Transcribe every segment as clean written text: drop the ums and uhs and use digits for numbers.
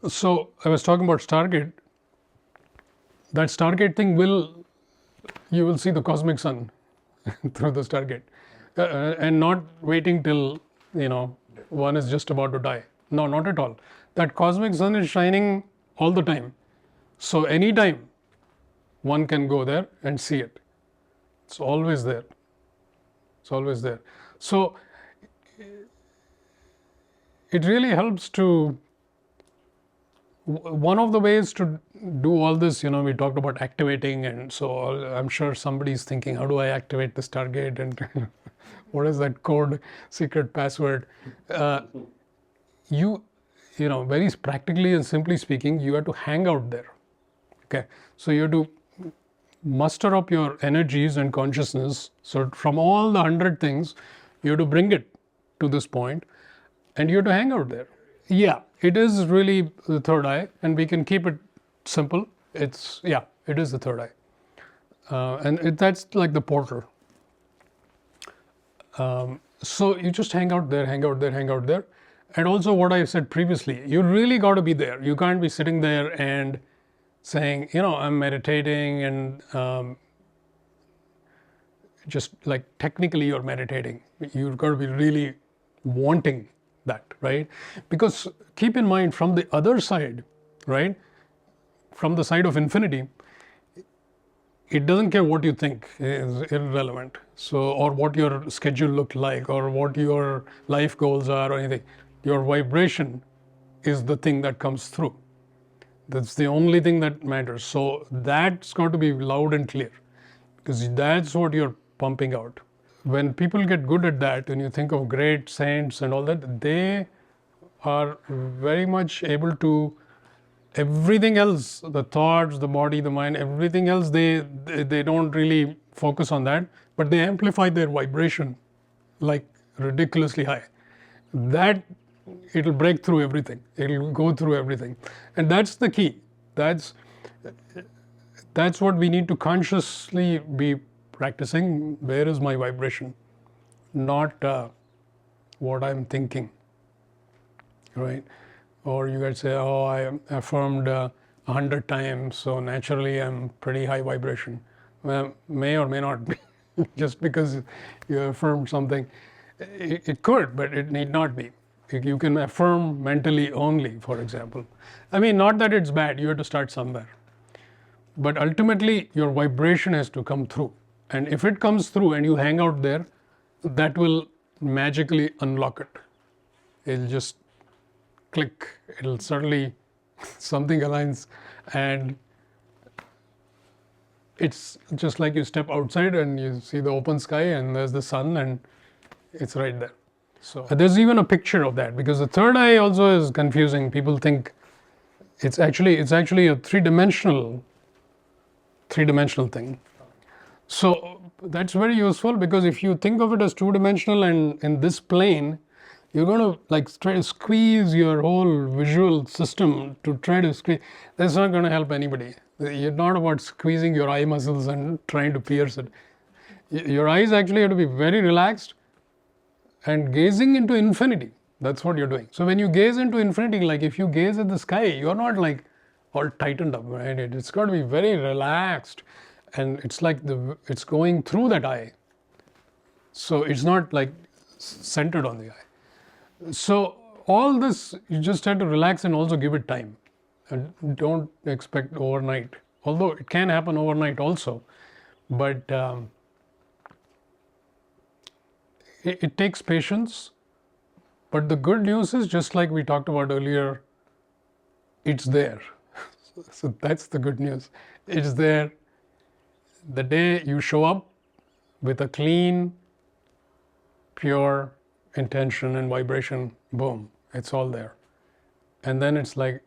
So I was talking about Stargate. That Stargate thing you will see the cosmic sun through the Stargate, and not waiting till one is just about to die. No, not at all. That cosmic sun is shining all the time. So anytime one can go there and see it. It's always there. It's always there. So it really helps to. One of the ways to do all this, we talked about activating, and so I'm sure somebody's thinking, how do I activate this Stargate, and what is that code, secret password? You know, very practically and simply speaking, you have to hang out there. Okay, so you have to muster up your energies and consciousness. So from all the 100 things, you have to bring it to this point, and you have to hang out there. Yeah, it is really the third eye, and we can keep it simple. It is the third eye, that's like the portal. So you just hang out there, hang out there, hang out there, and also what I said previously, you really got to be there. You can't be sitting there and saying, I'm meditating, and just like technically you're meditating. You've got to be really wanting that, right? Because keep in mind, from the other side, right, from the side of infinity, it doesn't care what you think is irrelevant. So, or what your schedule looked like, or what your life goals are, or anything. Your vibration is the thing that comes through. That's the only thing that matters. So that's got to be loud and clear, because that's what you're pumping out. When people get good at that, when you think of great saints and all that, they are very much able to, everything else, the thoughts, the body, the mind, everything else, they don't really focus on that, but they amplify their vibration like ridiculously high. That it'll break through everything. It'll go through everything, and that's the key. That's what we need to consciously be practicing. Where is my vibration? Not what I'm thinking, right? Or you guys say, oh, I affirmed 100 times, so naturally I'm pretty high vibration. Well, may or may not be. Just because you affirmed something, it could, but it need not be. You can affirm mentally only, for example. I mean, not that it's bad, you have to start somewhere. But ultimately, your vibration has to come through. And if it comes through and you hang out there, that will magically unlock it. It'll just click. It'll suddenly, something aligns, and it's just like you step outside and you see the open sky and there's the sun and it's right there. So there's even a picture of that, because the third eye also is confusing. People think it's actually a three-dimensional thing. So that's very useful, because if you think of it as two-dimensional and in this plane, you're going to like try to squeeze your whole visual system to try to squeeze. That's not going to help anybody. You're not about squeezing your eye muscles and trying to pierce it. Your eyes actually have to be very relaxed and gazing into infinity. That's what you're doing. So when you gaze into infinity, like if you gaze at the sky, you're not like all tightened up, right? It's got to be very relaxed, and it's like it's going through that eye. So it's not like centered on the eye. So all this, you just have to relax and also give it time, and don't expect overnight. Although it can happen overnight also, but it takes patience. But the good news is, just like we talked about earlier, it's there. So that's the good news. It's there. The day you show up with a clean, pure intention and vibration, boom, it's all there. And then it's like,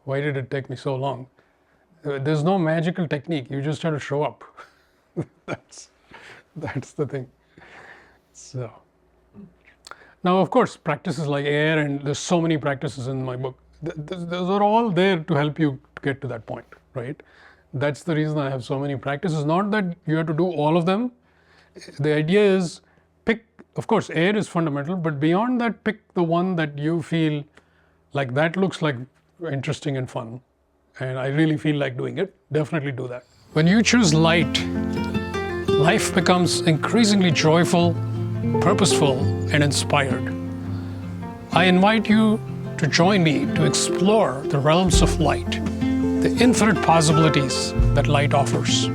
why did it take me so long? There's no magical technique. You just have to show up. That's the thing. So now, of course, practices like air, and there's so many practices in my book. Those are all there to help you get to that point, right? That's the reason I have so many practices. Not that you have to do all of them. The idea is pick, of course, air is fundamental, but beyond that, pick the one that you feel like that looks like interesting and fun. And I really feel like doing it. Definitely do that. When you choose light, life becomes increasingly joyful, purposeful, and inspired. I invite you to join me to explore the realms of light, the infinite possibilities that light offers.